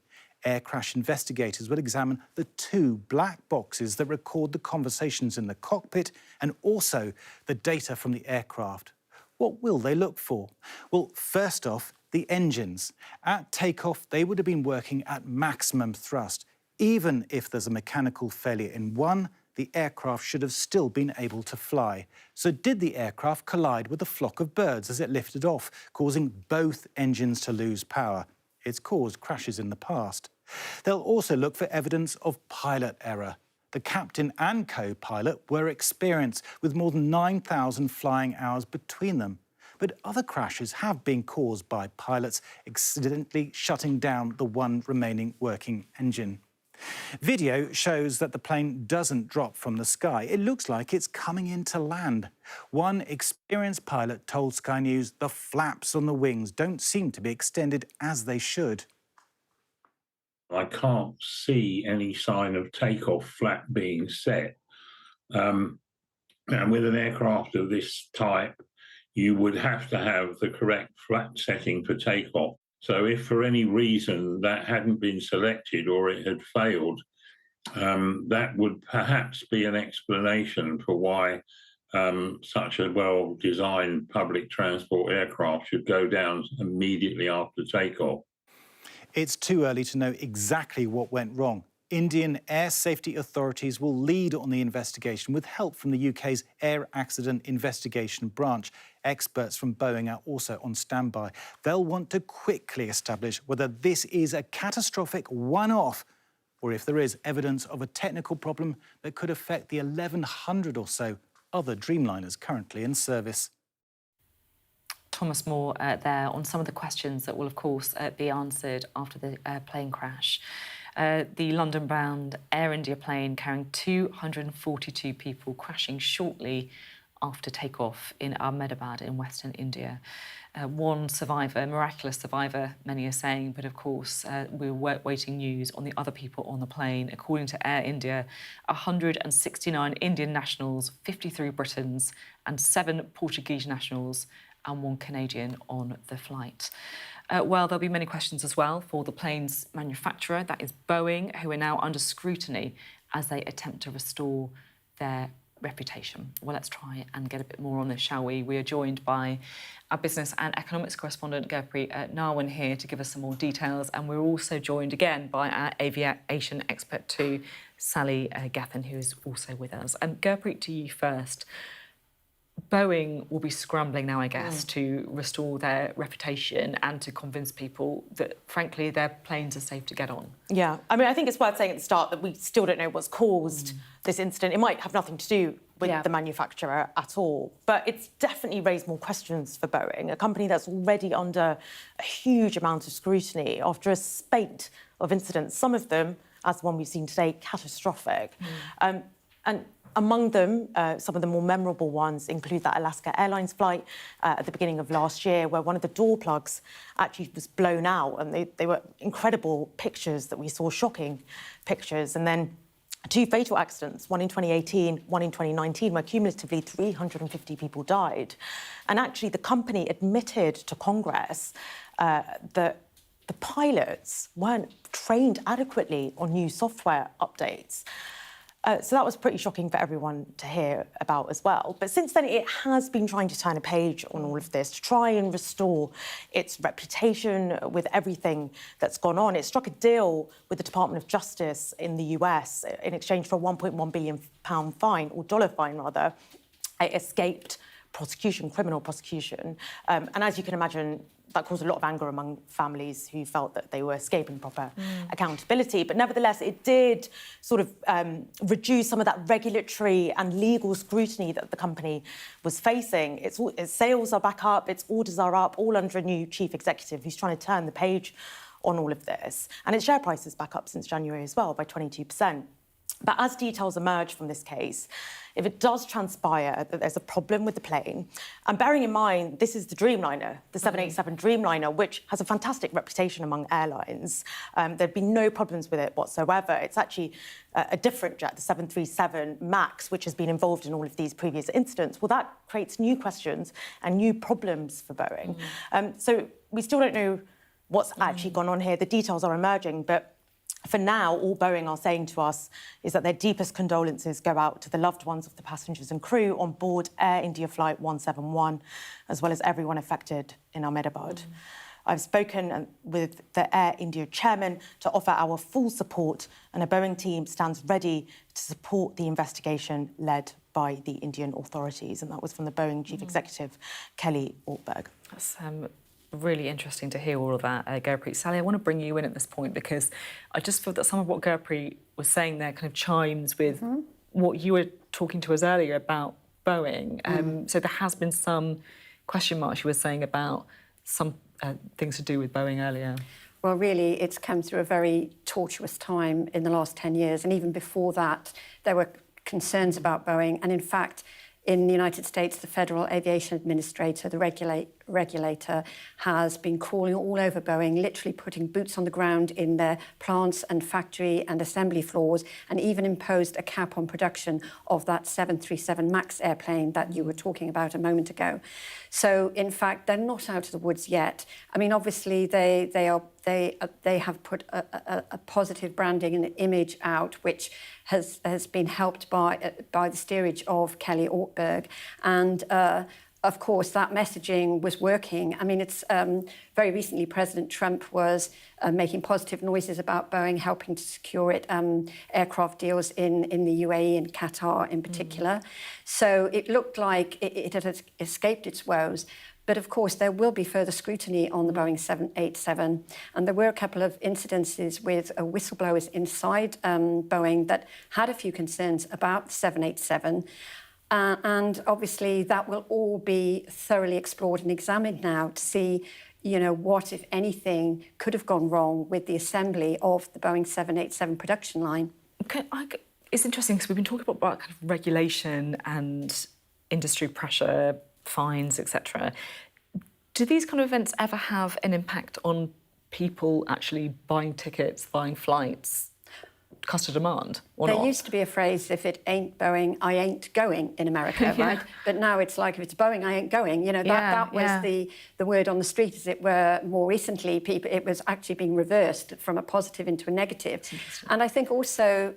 Air crash investigators will examine the 2 black boxes that record the conversations in the cockpit and also the data from the aircraft. What will they look for? Well, first off, the engines. At takeoff, they would have been working at maximum thrust. Even if there's a mechanical failure in one, the aircraft should have still been able to fly. So did the aircraft collide with a flock of birds as it lifted off, causing both engines to lose power? It's caused crashes in the past. They'll also look for evidence of pilot error. The captain and co-pilot were experienced, with more than 9,000 flying hours between them. But other crashes have been caused by pilots accidentally shutting down the one remaining working engine. Video shows that the plane doesn't drop from the sky. It looks like it's coming in to land. One experienced pilot told Sky News the flaps on the wings don't seem to be extended as they should. I can't see any sign of takeoff flap being set. And with an aircraft of this type, you would have to have the correct flap setting for takeoff. So if for any reason that hadn't been selected or it had failed, that would perhaps be an explanation for why such a well-designed public transport aircraft should go down immediately after takeoff. It's too early to know exactly what went wrong. Indian air safety authorities will lead on the investigation with help from the UK's Air Accident Investigation Branch. Experts from Boeing are also on standby. They'll want to quickly establish whether this is a catastrophic one-off or if there is evidence of a technical problem that could affect the 1,100 or so other Dreamliners currently in service. Thomas Moore there on some of the questions that will, of course, be answered after the plane crash. The London-bound Air India plane carrying 242 people crashing shortly after takeoff in Ahmedabad in Western India. One survivor, miraculous survivor, many are saying, but of course we're waiting news on the other people on the plane. According to Air India, 169 Indian nationals, 53 Britons and 7 Portuguese nationals and 1 Canadian on the flight. Well, there'll be many questions as well for the plane's manufacturer, that is Boeing, who are now under scrutiny as they attempt to restore their reputation. Well, let's try and get a bit more on this, shall we? We are joined by our business and economics correspondent, Gurpreet Narwan, here to give us some more details. And we're also joined again by our aviation expert too, Sally Gethin, who is also with us. And Gurpreet, to you first. Boeing will be scrambling now, I guess, to restore their reputation and to convince people that, frankly, their planes are safe to get on. Yeah, I mean, I think it's worth saying at the start that we still don't know what's caused this incident. It might have nothing to do with the manufacturer at all, but it's definitely raised more questions for Boeing, a company that's already under a huge amount of scrutiny after a spate of incidents, some of them, as the one we've seen today, catastrophic. And among them, some of the more memorable ones include that Alaska Airlines flight at the beginning of last year, where one of the door plugs actually was blown out, and they were incredible pictures that we saw, shocking pictures. And then 2 fatal accidents, one in 2018, one in 2019, where cumulatively 350 people died. And actually, the company admitted to Congress that the pilots weren't trained adequately on new software updates. So that was pretty shocking for everyone to hear about as well. But since then, it has been trying to turn a page on all of this to try and restore its reputation with everything that's gone on. It struck a deal with the Department of Justice in the US in exchange for a £1.1 billion fine, or dollar fine rather. It escaped prosecution, criminal prosecution. And as you can imagine, that caused a lot of anger among families who felt that they were escaping proper accountability. But nevertheless, it did sort of reduce some of that regulatory and legal scrutiny that the company was facing. Its sales are back up, its orders are up, all under a new chief executive who's trying to turn the page on all of this. And its share price is back up since January as well by 22%. But as details emerge from this case, if it does transpire that there's a problem with the plane, and bearing in mind this is the Dreamliner, the 787 Dreamliner, which has a fantastic reputation among airlines, there'd be no problems with it whatsoever. It's actually a different jet, the 737 MAX, which has been involved in all of these previous incidents. Well, that creates new questions and new problems for Boeing. So we still don't know what's actually gone on here. The details are emerging, but for now, all Boeing are saying to us is that their deepest condolences go out to the loved ones of the passengers and crew on board Air India Flight 171, as well as everyone affected in Ahmedabad. I've spoken with the Air India chairman to offer our full support, and a Boeing team stands ready to support the investigation led by the Indian authorities. And that was from the Boeing chief executive, Kelly Ortberg. That's really interesting to hear all of that, Gurpreet. Sally, I want to bring you in at this point because I just feel that some of what Gurpreet was saying there kind of chimes with what you were talking to us earlier about Boeing. So there has been some question marks you were saying about some things to do with Boeing earlier. Well, really, it's come through a very tortuous time in the last 10 years. And even before that, there were concerns about Boeing. And in fact, in the United States, the Federal Aviation Administrator, the regulator, has been crawling all over Boeing, literally putting boots on the ground in their plants and factory and assembly floors, and even imposed a cap on production of that 737 MAX airplane that you were talking about a moment ago. So, in fact, they're not out of the woods yet. I mean, obviously, they have put a positive branding and image out, which has been helped by the steerage of Kelly Ortberg. And of course, that messaging was working. I mean, it's very recently President Trump was making positive noises about Boeing helping to secure it aircraft deals in the UAE and Qatar in particular. So it looked like it had escaped its woes. But of course, there will be further scrutiny on the Boeing 787. And there were a couple of incidences with whistleblowers inside Boeing that had a few concerns about the 787. And obviously, that will all be thoroughly explored and examined now to see, you know, what, if anything, could have gone wrong with the assembly of the Boeing 787 production line. It's interesting because we've been talking about kind of regulation and industry pressure, fines, etc. Do these kind of events ever have an impact on people actually buying tickets, buying flights, cost of demand, or not? There used to be a phrase, if it ain't Boeing, I ain't going in America, right? But now it's like, if it's Boeing, I ain't going. You know, that was the word on the street, as it were. More recently, it was actually being reversed from a positive into a negative. And I think also,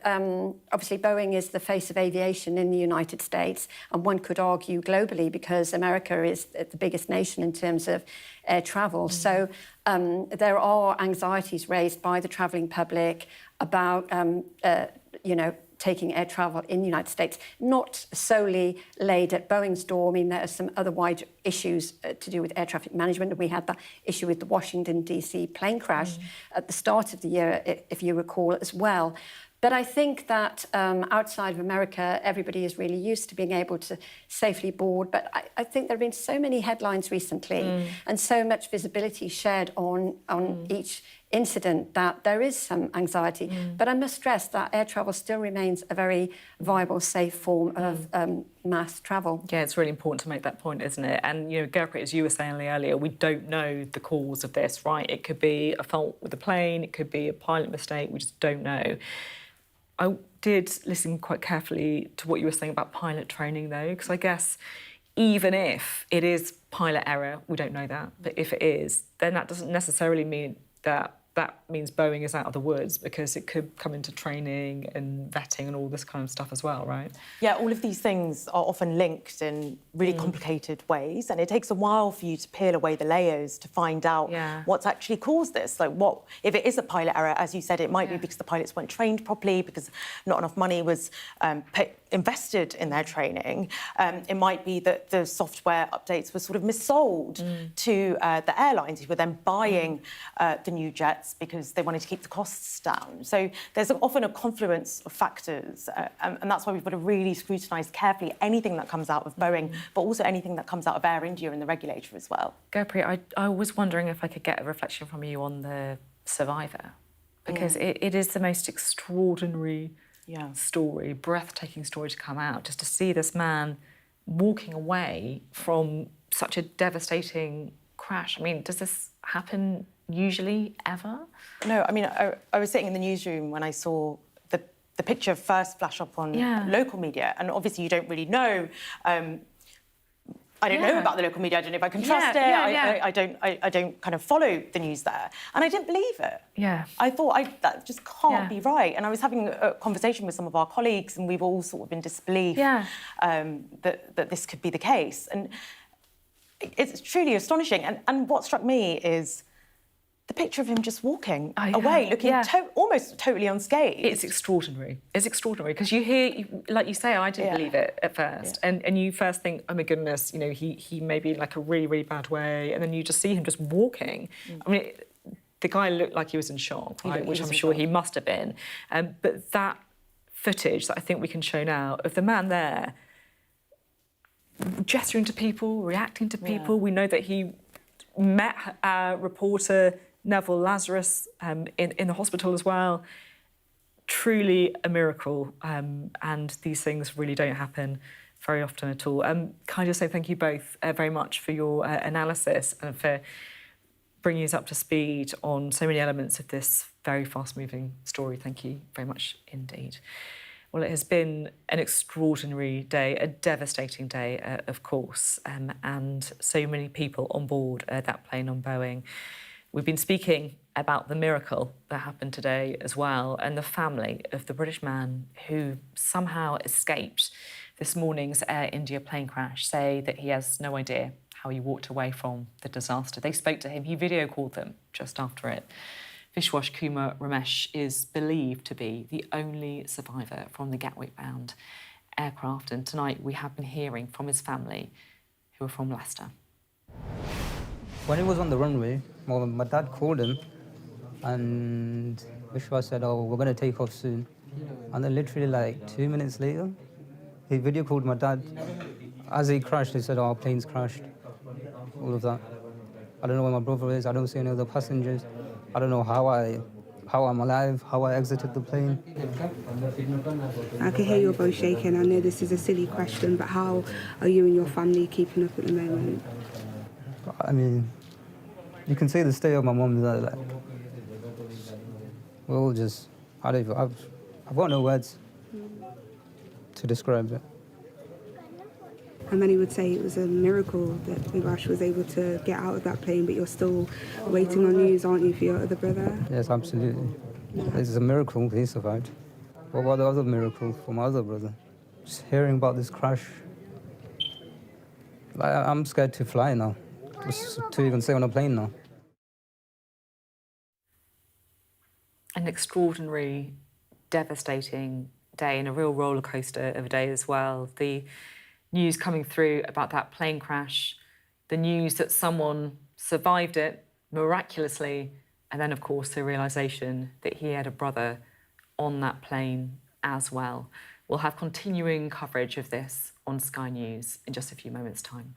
obviously, Boeing is the face of aviation in the United States, and one could argue globally, because America is the biggest nation in terms of air travel. So there are anxieties raised by the travelling public about, you know, taking air travel in the United States, not solely laid at Boeing's door. I mean, there are some other wide issues to do with air traffic management. We had that issue with the Washington, D.C. plane crash at the start of the year, if you recall, as well. But I think that outside of America, everybody is really used to being able to safely board. But I think there have been so many headlines recently and so much visibility shared on each incident that there is some anxiety. But I must stress that air travel still remains a very viable, safe form of mass travel. Yeah, it's really important to make that point, isn't it? And, you know, Gurpreet, as you were saying earlier, we don't know the cause of this, right? It could be a fault with the plane, it could be a pilot mistake, we just don't know. I did listen quite carefully to what you were saying about pilot training, though, because I guess even if it is pilot error, we don't know that, but if it is, then that doesn't necessarily mean that means Boeing is out of the woods, because it could come into training and vetting and all this kind of stuff as well, right? Yeah, all of these things are often linked in really complicated ways, and it takes a while for you to peel away the layers to find out what's actually caused this. Like, what if it is a pilot error? As you said, it might be because the pilots weren't trained properly, because not enough money was invested in their training. It might be that the software updates were sort of missold to the airlines, who were then buying the new jets because they wanted to keep the costs down. So there's often a confluence of factors, and that's why we've got to really scrutinise carefully anything that comes out of Boeing, but also anything that comes out of Air India and the regulator as well. Gurpreet, I was wondering if I could get a reflection from you on the survivor, because it is the most extraordinary story, breathtaking story to come out, just to see this man walking away from such a devastating crash. I mean, does this happen usually, ever? No, I mean, I was sitting in the newsroom when I saw the picture first flash up on local media, and obviously you don't really know. I don't know about the local media. I don't know if I can trust it. I don't kind of follow the news there, and I didn't believe it. Yeah. I thought that just can't be right. And I was having a conversation with some of our colleagues, and we've all sort of in disbelief that this could be the case. And it's truly astonishing. And what struck me is the picture of him just walking away, looking almost totally unscathed. It's extraordinary. It's extraordinary because you hear, like you say, I didn't believe it at first, and you first think, oh my goodness, you know, he may be in like a really, really bad way, and then you just see him just walking. I mean, the guy looked like he was in shock, right? Which I'm sure he must have been. But that footage that I think we can show now of the man there gesturing to people, reacting to people. We know that he met our reporter Neville Lazarus in the hospital as well. Truly a miracle, and these things really don't happen very often at all. Can I just say thank you both very much for your analysis and for bringing us up to speed on so many elements of this very fast-moving story. Thank you very much indeed. Well, it has been an extraordinary day, a devastating day, of course, and so many people on board that plane on Boeing. We've been speaking about the miracle that happened today as well, and the family of the British man who somehow escaped this morning's Air India plane crash say that he has no idea how he walked away from the disaster. They spoke to him, he video called them just after it. Vishwas Kumar Ramesh is believed to be the only survivor from the Gatwick-bound aircraft, and tonight we have been hearing from his family, who are from Leicester. When he was on the runway, my dad called him, and Vishwas said, oh, we're going to take off soon. And then literally like 2 minutes later, he video called my dad. As he crashed, he said, oh, our plane's crashed. All of that. I don't know where my brother is, I don't see any other passengers. I don't know how I'm alive, how I exited the plane. I can hear you're both shaking. I know this is a silly question, but how are you and your family keeping up at the moment? I mean, you can see the state of my mum. Like, we're all just, I've got no words to describe it. And many would say it was a miracle that Vishwas was able to get out of that plane, but you're still waiting on news, aren't you, for your other brother? Yes, absolutely. It's a miracle he survived. What about the other miracle for my other brother? Just hearing about this crash. I'm scared to fly now, just to even stay on a plane now. An extraordinary, devastating day and a real roller coaster of a day as well. The news coming through about that plane crash, the news that someone survived it miraculously, and then, of course, the realisation that he had a brother on that plane as well. We'll have continuing coverage of this on Sky News in just a few moments' time.